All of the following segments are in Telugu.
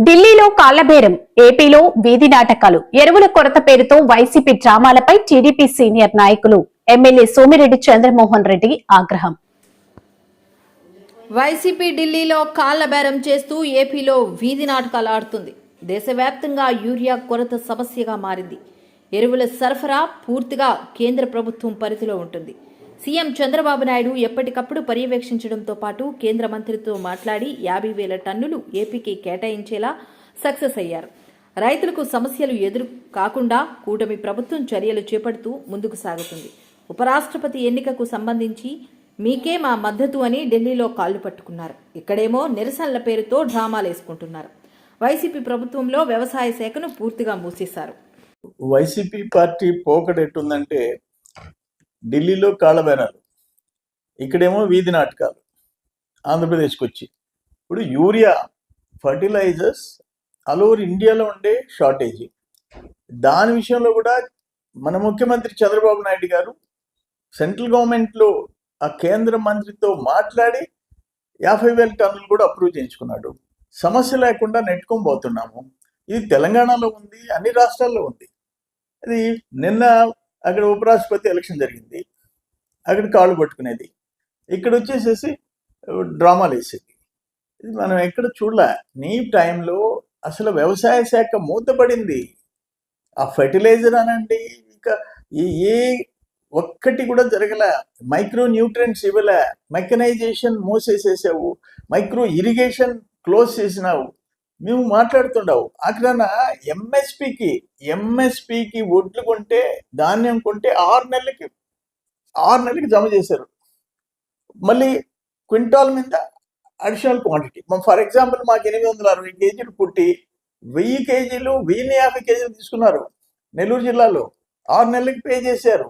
ఢిల్లీలో కాళ్లబేరం, ఏపీలో వీధి నాటకాలు, ఎరువుల కొరత పేరుతో వైసీపీ డ్రామాలపై టీడీపీ సీనియర్ నాయకులు ఎమ్మెల్యే సోమిరెడ్డి చంద్రమోహన్ రెడ్డి ఆగ్రహం. వైసీపీ ఢిల్లీలో కాళ్లబేరం చేస్తూ ఏపీలో వీధి నాటకాలు ఆడుతుంది. దేశవ్యాప్తంగా యూరియా కొరత సమస్యగా మారింది. ఎరువుల సరఫరా పూర్తిగా కేంద్ర ప్రభుత్వం పరిధిలో ఉంటుంది. సీఎం చంద్రబాబు నాయుడు ఎప్పటికప్పుడు పర్యవేక్షించడంతో పాటు కేంద్ర మంత్రితో మాట్లాడి 50,000 టన్నులు ఏపీకి కేటాయించేలా సక్సెస్ అయ్యారు. రైతులకు సమస్యలు ఎదురు కాకుండా కూటమి ప్రభుత్వం చర్యలు చేపడుతూ ముందుకు సాగుతుంది. ఉపరాష్ట్రపతి ఎన్నికకు సంబంధించి మీకే మా మద్దతు అని ఢిల్లీలో కాళ్లు పట్టుకున్నారు. ఇక్కడేమో నిరసనల పేరుతో డ్రామాలేసుకుంటున్నారు. వైసీపీ ప్రభుత్వంలో వ్యవసాయ శాఖను పూర్తిగా మూసేశారు. వైసీపీ పార్టీ పోకడెట్టుందంటే ఢిల్లీలో కాళ్ళబేరాలు, ఇక్కడేమో వీధి నాటకాలు. ఆంధ్రప్రదేశ్కి వచ్చి ఇప్పుడు యూరియా ఫర్టిలైజర్స్ ఆల్ ఓవర్ ఇండియాలో ఉండే షార్టేజీ, దాని విషయంలో కూడా మన ముఖ్యమంత్రి చంద్రబాబు నాయుడు గారు సెంట్రల్ గవర్నమెంట్లో ఆ కేంద్ర మంత్రితో మాట్లాడి 50,000 టన్నులు కూడా అప్రూవ్ చేయించుకున్నాడు. సమస్య లేకుండా నెట్టుకొని పోతున్నాము. ఇది తెలంగాణలో ఉంది, అన్ని రాష్ట్రాల్లో ఉంది. అది నిన్న అక్కడ ఉపరాష్ట్రపతి ఎలక్షన్ జరిగింది, అక్కడ కాళ్ళు పట్టుకునేది, ఇక్కడ వచ్చేసేసి డ్రామాలు వేసేది. ఇది మనం ఎక్కడ చూడలే. నీ టైంలో అసలు వ్యవసాయ శాఖ మూతపడింది. ఆ ఫెర్టిలైజర్ అనండి, ఇంకా ఏ ఒక్కటి కూడా జరగలే. మైక్రో న్యూట్రియంట్స్ ఇవ్వలే, మెకనైజేషన్ మూసేసేసావు, మైక్రో ఇరిగేషన్ క్లోజ్ చేసినావు. మేము మాట్లాడుతుండవు. అక్కడ ఎంఎస్పికి ఒడ్లు కొంటే, ధాన్యం కొంటే 6 నెలలకి జమ చేశారు. మళ్ళీ క్వింటాల్ మీద అడిషనల్ క్వాంటిటీ. ఫర్ ఎగ్జాంపుల్ మాకు 860 కేజీలు పుట్టి 1000 కేజీలు 1050 కేజీలు తీసుకున్నారు. నెల్లూరు జిల్లాలో 6 నెలలకి పే చేశారు.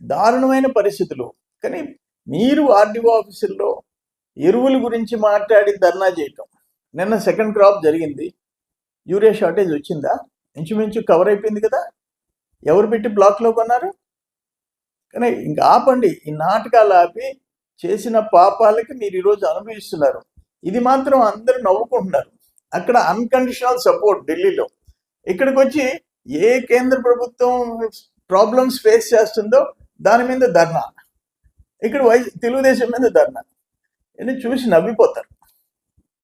దారుణమైన పరిస్థితులు. కానీ మీరు ఆర్డీఓ ఆఫీసుల్లో ఎరువుల గురించి మాట్లాడి ధర్నా చేయటం. నిన్న సెకండ్ క్రాప్ జరిగింది, యూరియా షార్టేజ్ వచ్చిందా? ఇంచుమించు కవర్ అయిపోయింది కదా. ఎవరు పెట్టి బ్లాక్లో కొన్నారు? కానీ ఇంకా ఆపండి. ఈ నాటకాలు ఆపి చేసిన పాపాలకి మీరు ఈరోజు అనుభవిస్తున్నారు. ఇది మాత్రం అందరూ నవ్వుకుంటున్నారు. అక్కడ అన్కండిషనల్ సపోర్ట్ ఢిల్లీలో. ఇక్కడికి వచ్చి ఏ కేంద్ర ప్రభుత్వం ప్రాబ్లమ్స్ ఫేస్ చేస్తుందో దాని మీద ధర్నా, ఇక్కడ తెలుగుదేశం మీద ధర్నా. చూసి నవ్విపోతారు.